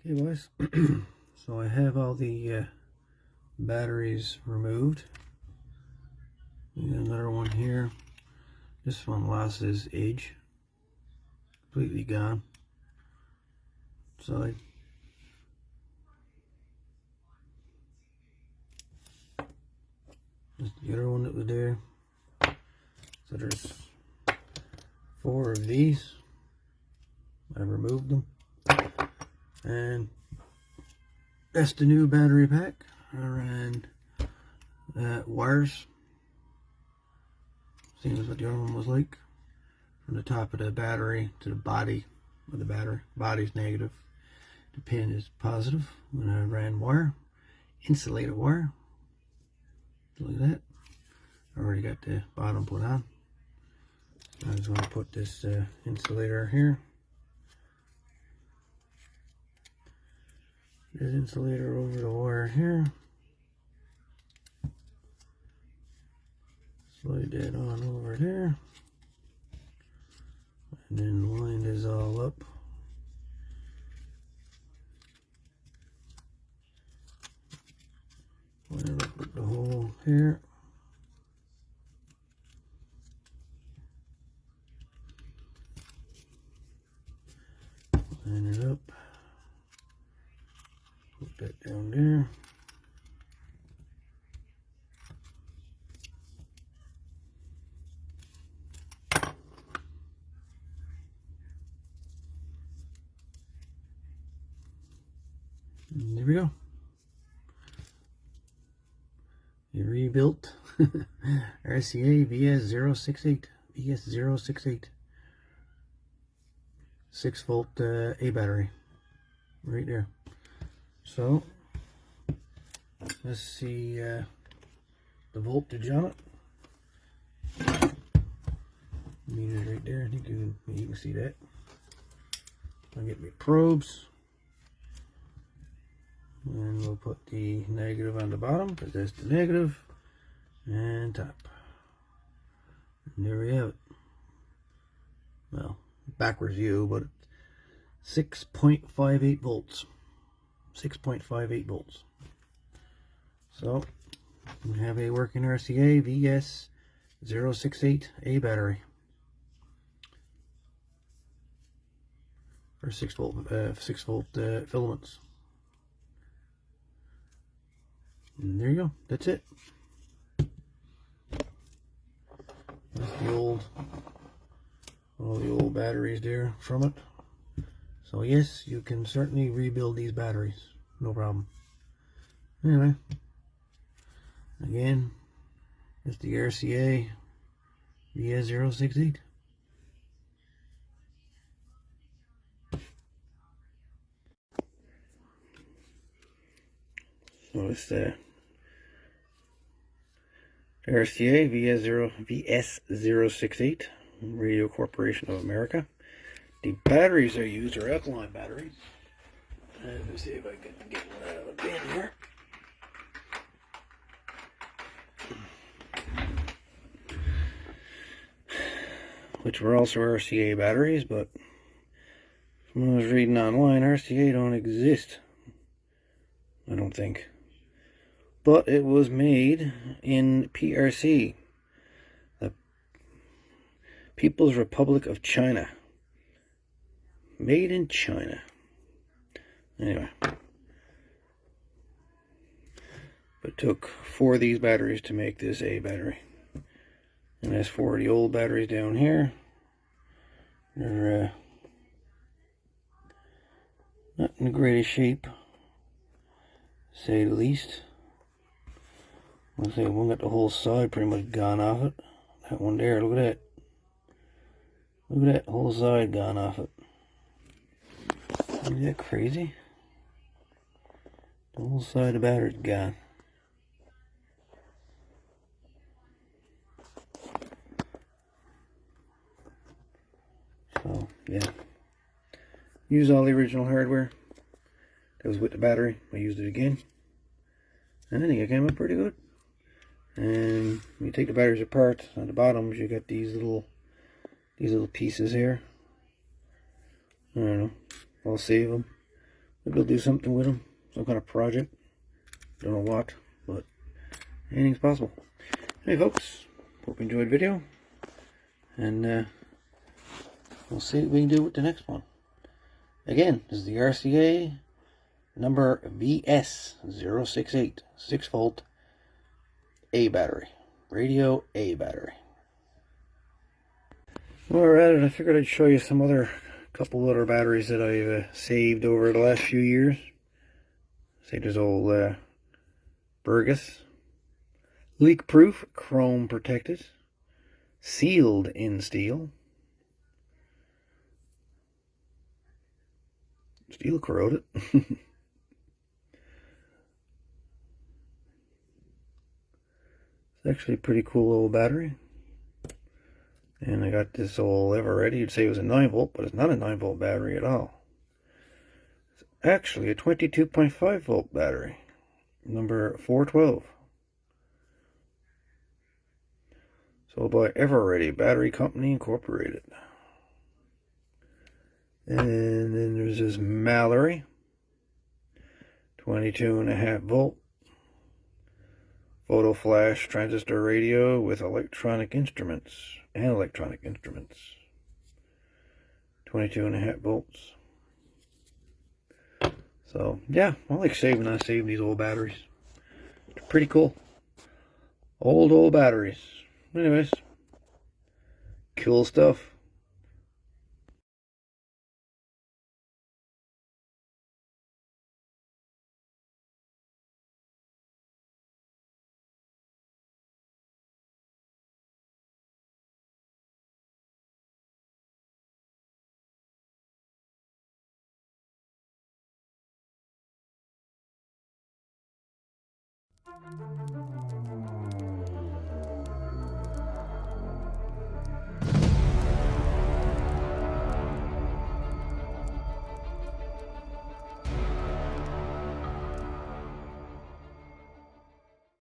Okay, boys. So I have all the batteries removed. We got another one here. This one lost its age. Completely gone. Side. There's the other one that was there. So there's 4 of these. I removed them. And that's the new battery pack. I ran wires. Same as what the other one was like. From the top of the battery to the body of the battery. Body's negative. The pin is positive. And I ran wire. Insulated wire. Like that. I already got the bottom put on. I just want to put this insulator here. This insulator over the wire here. Slide that on over there. And then line this all up. Line it up with the hole here. Line it up. Put that down there. And there we go. You rebuilt RCA VS068. VS068. 6-volt A battery. Right there. So, let's see the voltage on it. Meter's right there. I think you can see that. I'll get my probes. And we'll put the negative on the bottom, because that's the negative, and top. And there we have it. Well, backwards view, but 6.58 volts. 6.58 volts. So, we have a working RCA VS068A battery. For 6 volt filaments. And there you go. That's it. That's the all the old batteries there from it. So yes, you can certainly rebuild these batteries. No problem. Anyway. Again, it's the RCA VS068. So it's the RCA VS068, Radio Corporation of America. The batteries I use are alkaline batteries. Let me see if I can get one out of a bin here. Which were also RCA batteries, but from what I was reading online, RCA don't exist. I don't think. But it was made in PRC, the People's Republic of China. Made in China. Anyway. But it took 4 of these batteries to make this A battery. And there's 4 of the old batteries down here. They're not in the greatest shape, to say the least. I'll say one got the whole side pretty much gone off it. That one there, look at that. Look at that whole side gone off it. Isn't that crazy? The whole side of the battery's gone. So, yeah. Use all the original hardware that was with the battery. I used it again. And I think it came out pretty good. And when you take the batteries apart, on the bottoms you got these little pieces here. I don't know. I'll save them. Maybe I'll do something with them, some kind of project. Don't know what, but anything's possible. Hey folks, hope you enjoyed the video, and we'll see what we can do with the next one. Again, this is the RCA number VS068 6-volt A battery, radio A battery. While we're at it, I figured I'd show you some couple other batteries that I've saved over the last few years. Say there's old Burgess, leak proof, chrome protected, sealed in steel, steel corroded. It's actually a pretty cool old battery. And I got this old ever ready. You'd say it was a 9-volt, but it's not a 9-volt battery at all. It's actually a 22.5-volt battery, number 412. Sold by Everready Battery Company Incorporated. And then there's this Mallory, 22.5-volt photo flash transistor radio with electronic instruments and electronic instruments. 22.5 volts. So yeah, I like saving these old batteries. They're pretty cool. Old batteries. Anyways, cool stuff.